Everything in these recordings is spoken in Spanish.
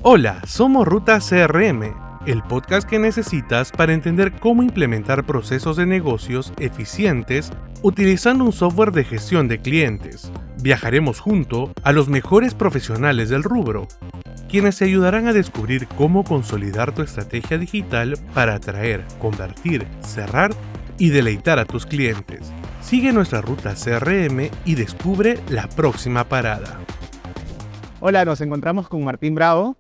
Hola, somos Ruta CRM, el podcast que necesitas para entender cómo implementar procesos de negocios eficientes utilizando un software de gestión de clientes. Viajaremos junto a los mejores profesionales del rubro, quienes te ayudarán a descubrir cómo consolidar tu estrategia digital para atraer, convertir, cerrar y deleitar a tus clientes. Sigue nuestra Ruta CRM y descubre la próxima parada. Hola, nos encontramos con Martín Bravo,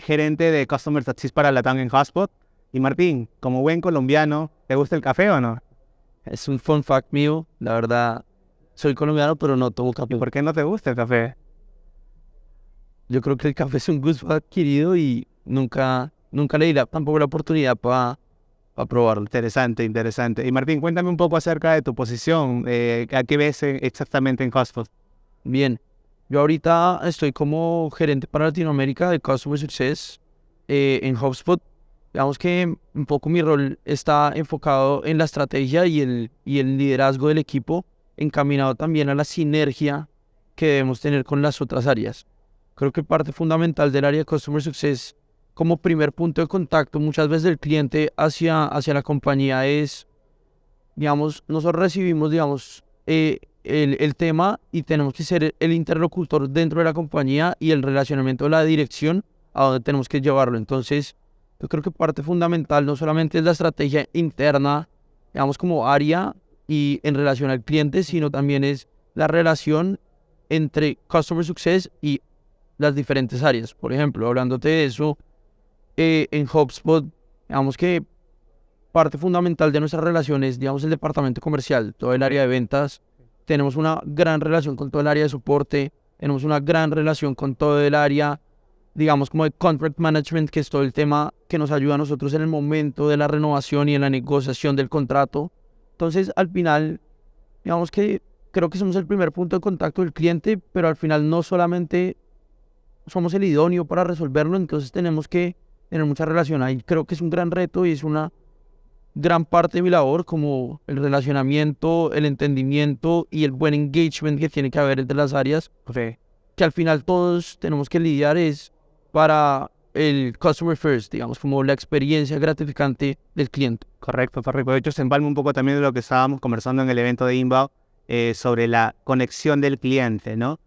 gerente de Customer Success para Latam en HubSpot. Y Martín, como buen colombiano, ¿te gusta el café o no? Es un fun fact mío, la verdad, soy colombiano pero no tomo café. ¿Y por qué no te gusta el café? Yo creo que el café es un gusto adquirido y nunca le di tampoco la oportunidad para probarlo. Interesante. Y Martín, cuéntame un poco acerca de tu posición, ¿a qué ves exactamente en HubSpot? Bien, yo ahorita estoy como gerente para Latinoamérica de Customer Success en HubSpot. Digamos que un poco mi rol está enfocado en la estrategia y el liderazgo del equipo, encaminado también a la sinergia que debemos tener con las otras áreas. Creo que parte fundamental del área de Customer Success como primer punto de contacto muchas veces del cliente hacia la compañía es, digamos, nosotros recibimos, digamos, el tema y tenemos que ser el interlocutor dentro de la compañía y el relacionamiento de la dirección a donde tenemos que llevarlo. Entonces, yo creo que parte fundamental no solamente es la estrategia interna, digamos, como área y en relación al cliente, sino también es la relación entre Customer Success y las diferentes áreas. Por ejemplo, hablándote de eso, en HubSpot, digamos que parte fundamental de nuestra relación es, digamos, el departamento comercial, todo el área de ventas. Tenemos una gran relación con todo el área de soporte, tenemos una gran relación con todo el área, digamos, como de contract management, que es todo el tema que nos ayuda a nosotros en el momento de la renovación y en la negociación del contrato. Entonces, al final, digamos que creo que somos el primer punto de contacto del cliente, pero al final no solamente somos el idóneo para resolverlo, entonces tenemos que tener mucha relación ahí. Creo que es un gran reto y es una gran parte de mi labor, como el relacionamiento, el entendimiento y el buen engagement que tiene que haber entre las áreas, que al final todos tenemos que lidiar es para el customer first, digamos, como la experiencia gratificante del cliente. Correcto. De hecho, se empalma un poco también de lo que estábamos conversando en el evento de Inbound sobre la conexión del cliente, ¿no?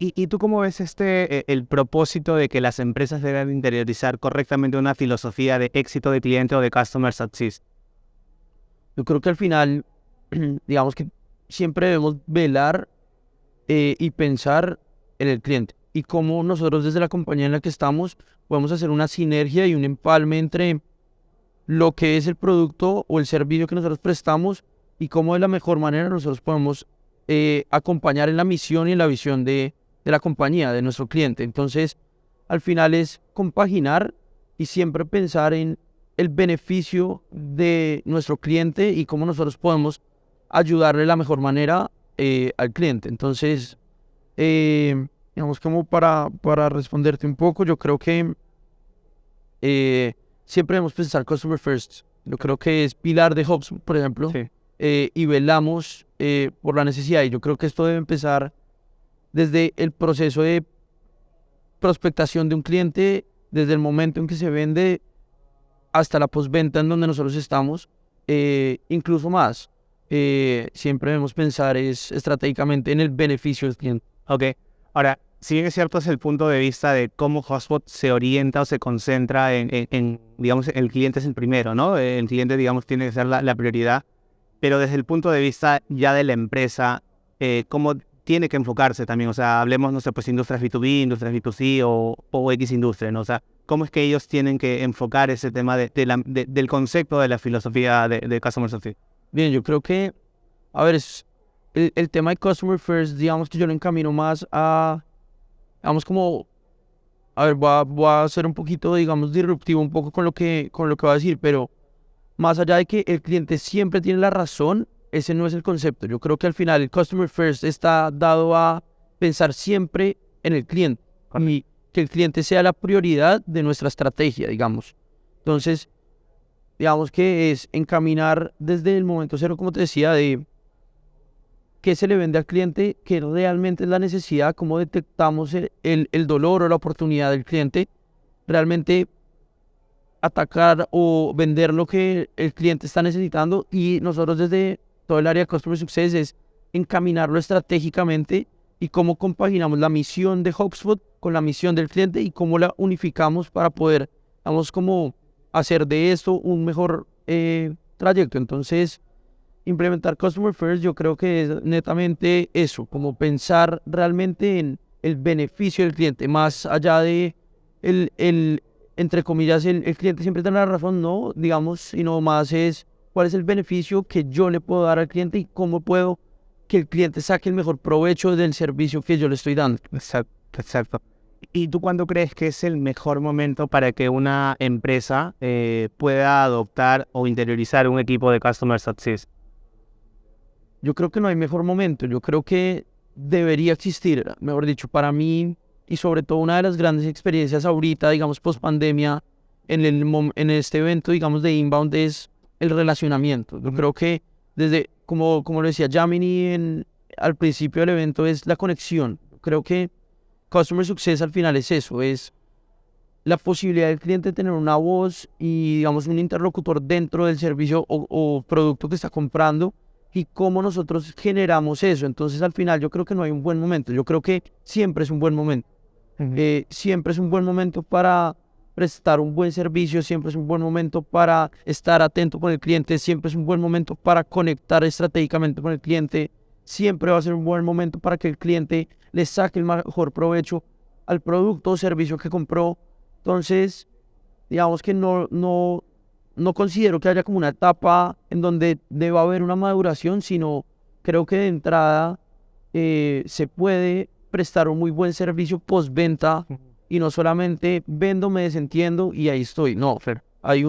¿Y tú cómo ves el propósito de que las empresas deben interiorizar correctamente una filosofía de éxito de cliente o de Customer Success? Yo creo que al final, digamos que siempre debemos velar y pensar en el cliente y cómo nosotros desde la compañía en la que estamos podemos hacer una sinergia y un empalme entre lo que es el producto o el servicio que nosotros prestamos y cómo de la mejor manera nosotros podemos acompañar en la misión y en la visión de la compañía, de nuestro cliente. Entonces, al final es compaginar y siempre pensar en el beneficio de nuestro cliente y cómo nosotros podemos ayudarle de la mejor manera al cliente. Entonces, digamos, como para responderte un poco, yo creo que siempre debemos pensar Customer First. Yo creo que es pilar de HubSpot, por ejemplo. Sí. Y velamos por la necesidad. Y yo creo que esto debe empezar desde el proceso de prospectación de un cliente, desde el momento en que se vende hasta la postventa en donde nosotros estamos, incluso más. Siempre debemos pensar estratégicamente en el beneficio del cliente. Ok. Ahora, si bien es cierto, es el punto de vista de cómo HubSpot se orienta o se concentra en digamos, el cliente es el primero, ¿no? El cliente, digamos, tiene que ser la prioridad. Pero desde el punto de vista ya de la empresa, ¿cómo tiene que enfocarse también? O sea, hablemos, no sé, pues industrias B2B, industrias B2C o X industria, ¿no? O sea, ¿cómo es que ellos tienen que enfocar ese tema del concepto de la filosofía de Customer Success? Bien, yo creo que, a ver, el tema de Customer First, digamos que yo lo encamino más a, digamos como, a ver, voy a ser un poquito, digamos, disruptivo un poco con lo que voy a decir, pero más allá de que el cliente siempre tiene la razón, ese no es el concepto. Yo creo que al final el Customer First está dado a pensar siempre en el cliente y que el cliente sea la prioridad de nuestra estrategia, digamos. Entonces, digamos que es encaminar desde el momento cero, como te decía, de qué se le vende al cliente, qué realmente es la necesidad, cómo detectamos el dolor o la oportunidad del cliente realmente atacar o vender lo que el cliente está necesitando, y nosotros desde todo el área de Customer Success es encaminarlo estratégicamente y cómo compaginamos la misión de HubSpot con la misión del cliente y cómo la unificamos para poder, vamos, como hacer de esto un mejor trayecto. Entonces, implementar Customer First yo creo que es netamente eso, como pensar realmente en el beneficio del cliente, más allá de entre comillas, el cliente siempre tiene la razón, no, digamos, sino más es cuál es el beneficio que yo le puedo dar al cliente y cómo puedo que el cliente saque el mejor provecho del servicio que yo le estoy dando. Exacto, exacto. ¿Y tú cuándo crees que es el mejor momento para que una empresa pueda adoptar o interiorizar un equipo de Customer Success? Yo creo que no hay mejor momento, yo creo que debería existir, mejor dicho, para mí, y sobre todo una de las grandes experiencias ahorita, digamos, post pandemia, en este evento, digamos, de Inbound es el relacionamiento. Yo creo que desde, como lo decía Yamini al principio del evento, es la conexión. Creo que Customer Success al final es eso, es la posibilidad del cliente de tener una voz y, digamos, un interlocutor dentro del servicio o producto que está comprando, y cómo nosotros generamos eso. Entonces, al final, yo creo que no hay un buen momento. Yo creo que siempre es un buen momento. Siempre es un buen momento para prestar un buen servicio, siempre es un buen momento para estar atento con el cliente, siempre es un buen momento para conectar estratégicamente con el cliente, siempre va a ser un buen momento para que el cliente le saque el mejor provecho al producto o servicio que compró. Entonces, digamos que no considero que haya como una etapa en donde deba haber una maduración, sino creo que de entrada se puede prestar un muy buen servicio postventa y no solamente vendo, me desentiendo y ahí estoy. No, Fer, hay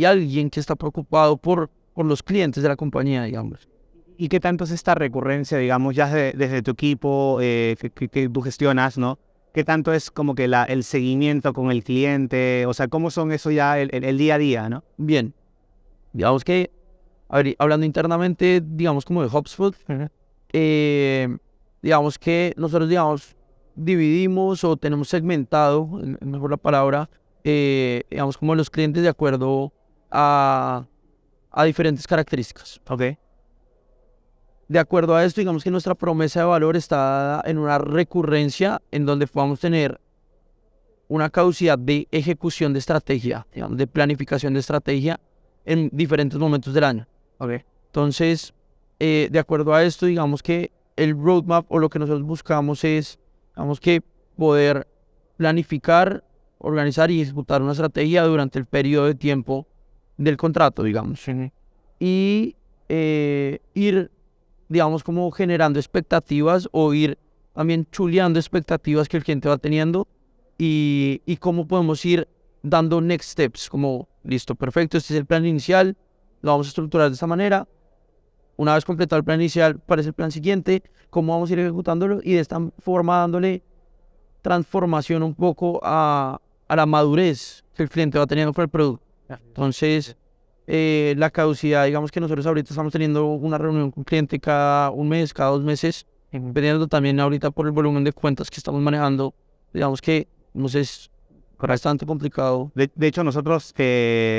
alguien que está preocupado por los clientes de la compañía, digamos. ¿Y qué tanto es esta recurrencia, digamos, ya desde tu equipo que tú gestionas, ¿no? ¿Qué tanto es como que el seguimiento con el cliente? O sea, ¿cómo son eso ya el día a día, no? Bien, digamos que, hablando internamente, digamos como de HubSpot, digamos que nosotros, digamos, dividimos o tenemos segmentado, mejor la palabra, digamos como los clientes de acuerdo a diferentes características. Ok. De acuerdo a esto, digamos que nuestra promesa de valor está dada en una recurrencia en donde podamos tener una caducidad de ejecución de estrategia, digamos, de planificación de estrategia en diferentes momentos del año. Okay. Entonces, de acuerdo a esto, digamos que el roadmap o lo que nosotros buscamos es, digamos que poder planificar, organizar y ejecutar una estrategia durante el periodo de tiempo del contrato, digamos. Y ir, digamos, como generando expectativas o ir también chuleando expectativas que el cliente va teniendo y cómo podemos ir dando next steps, como, listo, perfecto, este es el plan inicial, lo vamos a estructurar de esta manera. Una vez completado el plan inicial, aparece el plan siguiente, cómo vamos a ir ejecutándolo y de esta forma dándole transformación un poco a la madurez que el cliente va teniendo con el producto. Entonces, la caducidad, digamos que nosotros ahorita estamos teniendo una reunión con el cliente cada un mes, cada 2 meses, dependiendo también ahorita por el volumen de cuentas que estamos manejando, digamos que es bastante complicado. De hecho, nosotros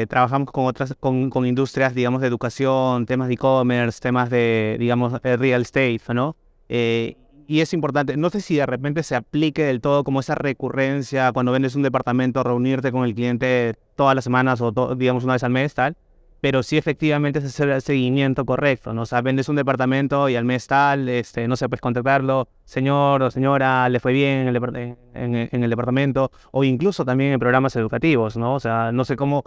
trabajamos con industrias, digamos, de educación, temas de e-commerce, temas de, digamos, real estate, ¿no? Y es importante, no sé si de repente se aplique del todo como esa recurrencia cuando vendes un departamento, reunirte con el cliente todas las semanas o, digamos, una vez al mes, tal. Pero sí efectivamente es hacer el seguimiento correcto, ¿no? O sea, vendes un departamento y al mes tal, no sé, puedes contactarlo, señor o señora, le fue bien en el departamento, o incluso también en programas educativos, ¿no? O sea, no sé cómo,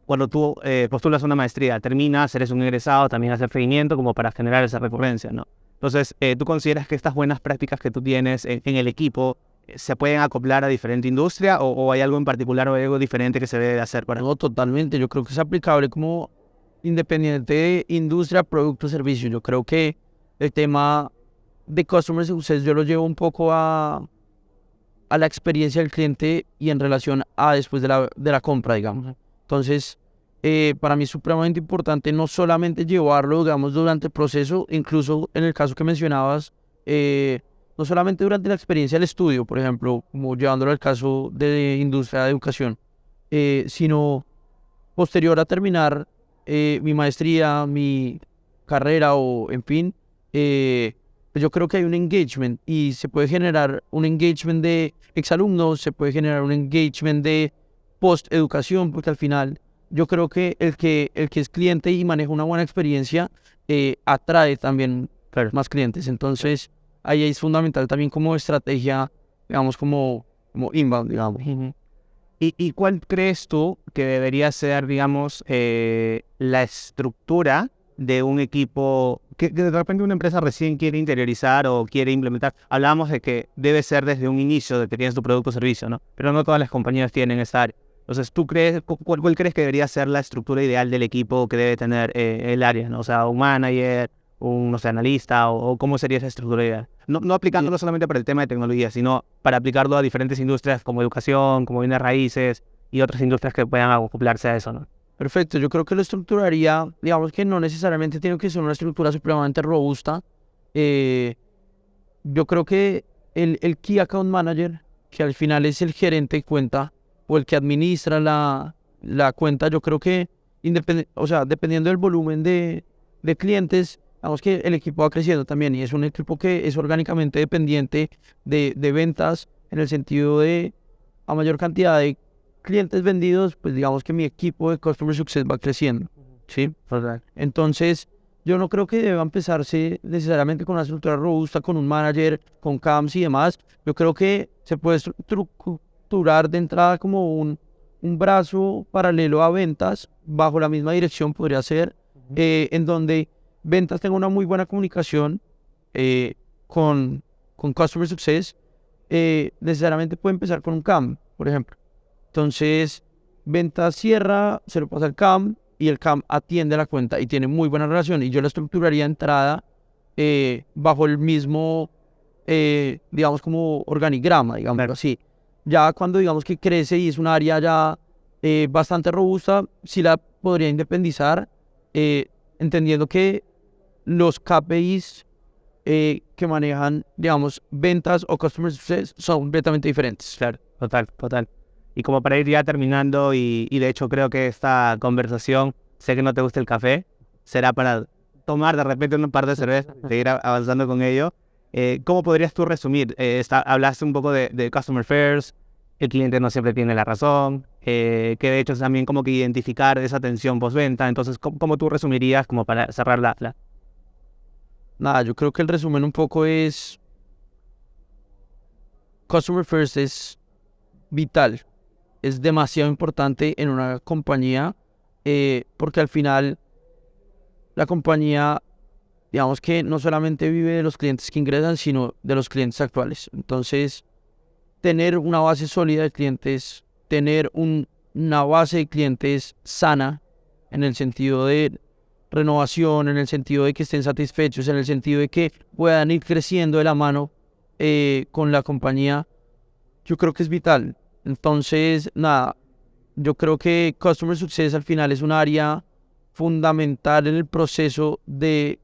cuando tú postulas una maestría, terminas, eres un egresado, también hacer seguimiento como para generar esa recurrencia, ¿no? Entonces, ¿tú consideras que estas buenas prácticas que tú tienes en el equipo se pueden acoplar a diferente industria o hay algo en particular o hay algo diferente que se debe hacer para...? No, totalmente. Yo creo que es aplicable como independiente de industria, producto, servicio. Yo creo que el tema de Customer Success yo lo llevo un poco a la experiencia del cliente y en relación a después de la compra, digamos. Entonces, para mí es supremamente importante no solamente llevarlo, digamos, durante el proceso, incluso en el caso que mencionabas, no solamente durante la experiencia del estudio, por ejemplo, como llevándolo al caso de industria de educación, sino posterior a terminar mi maestría, mi carrera o en fin, pues yo creo que hay un engagement y se puede generar un engagement de exalumnos, se puede generar un engagement de post-educación, porque al final yo creo que el que es cliente y maneja una buena experiencia atrae también más clientes. Entonces, ahí es fundamental también como estrategia, digamos, como inbound, digamos. ¿Y cuál crees tú que debería ser, digamos, la estructura de un equipo que de repente una empresa recién quiere interiorizar o quiere implementar? Hablábamos de que debe ser desde un inicio de que tienes tu producto o servicio, ¿no? Pero no todas las compañías tienen esta área. Entonces, ¿tú crees, cuál crees que debería ser la estructura ideal del equipo que debe tener el área, ¿no? O sea, un manager, un, no sé, analista, o cómo sería esa estructura ideal. No aplicándolo solamente para el tema de tecnología, sino para aplicarlo a diferentes industrias como educación, como bienes raíces y otras industrias que puedan acoplarse a eso, ¿no? Perfecto, yo creo que lo estructuraría, digamos que no necesariamente tiene que ser una estructura supremamente robusta. Yo creo que el Key Account Manager, que al final es el gerente de cuenta o el que administra la cuenta, yo creo que dependiendo del volumen de clientes, digamos que el equipo va creciendo también y es un equipo que es orgánicamente dependiente de ventas en el sentido de a mayor cantidad de clientes vendidos, pues digamos que mi equipo de Customer Success va creciendo, ¿sí? Entonces, yo no creo que deba empezarse necesariamente con una estructura robusta, con un manager, con CAMs y demás. Yo creo que se puede estructurar de entrada como un brazo paralelo a ventas, bajo la misma dirección podría ser, en donde ventas tenga una muy buena comunicación con Customer Success. Necesariamente puede empezar con un CAM, por ejemplo. Entonces, ventas cierra, se lo pasa al CAM y el CAM atiende la cuenta y tiene muy buena relación. Y yo la estructuraría de entrada bajo el mismo, digamos, como organigrama, digamos así. Ya cuando digamos que crece y es un área ya bastante robusta, sí la podría independizar, entendiendo que los KPIs que manejan, digamos, ventas o Customer Success son completamente diferentes. Claro, total. Y como para ir ya terminando, y de hecho creo que esta conversación, sé que no te gusta el café, será para tomar de repente un par de cervezas, seguir avanzando con ello. ¿Cómo podrías tú resumir? Hablaste un poco de Customer First, el cliente no siempre tiene la razón, que de hecho es también como que identificar esa atención postventa. Entonces, ¿cómo tú resumirías como para cerrar Nada, yo creo que el resumen un poco es Customer First es vital, es demasiado importante en una compañía porque al final la compañía, digamos que no solamente vive de los clientes que ingresan, sino de los clientes actuales. Entonces, tener una base sólida de clientes, tener una base de clientes sana en el sentido de renovación, en el sentido de que estén satisfechos, en el sentido de que puedan ir creciendo de la mano con la compañía, yo creo que es vital. Entonces, nada, yo creo que Customer Success al final es un área fundamental en el proceso de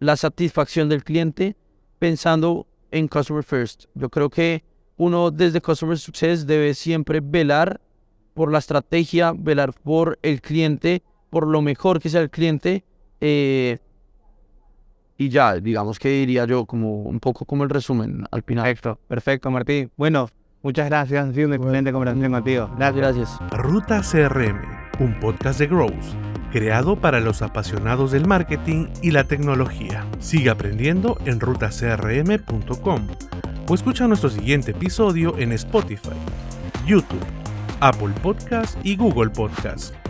la satisfacción del cliente, pensando en Customer First. Yo creo que uno desde Customer Success debe siempre velar por la estrategia, velar por el cliente, por lo mejor que sea el cliente, y ya, digamos que diría yo como un poco como el resumen al final. Perfecto, Martín. Bueno, muchas gracias, ha sido una excelente conversación contigo. Gracias. Ruta CRM, un podcast de Growth, creado para los apasionados del marketing y la tecnología. Sigue aprendiendo en rutacrm.com o escucha nuestro siguiente episodio en Spotify, YouTube, Apple Podcast y Google Podcast.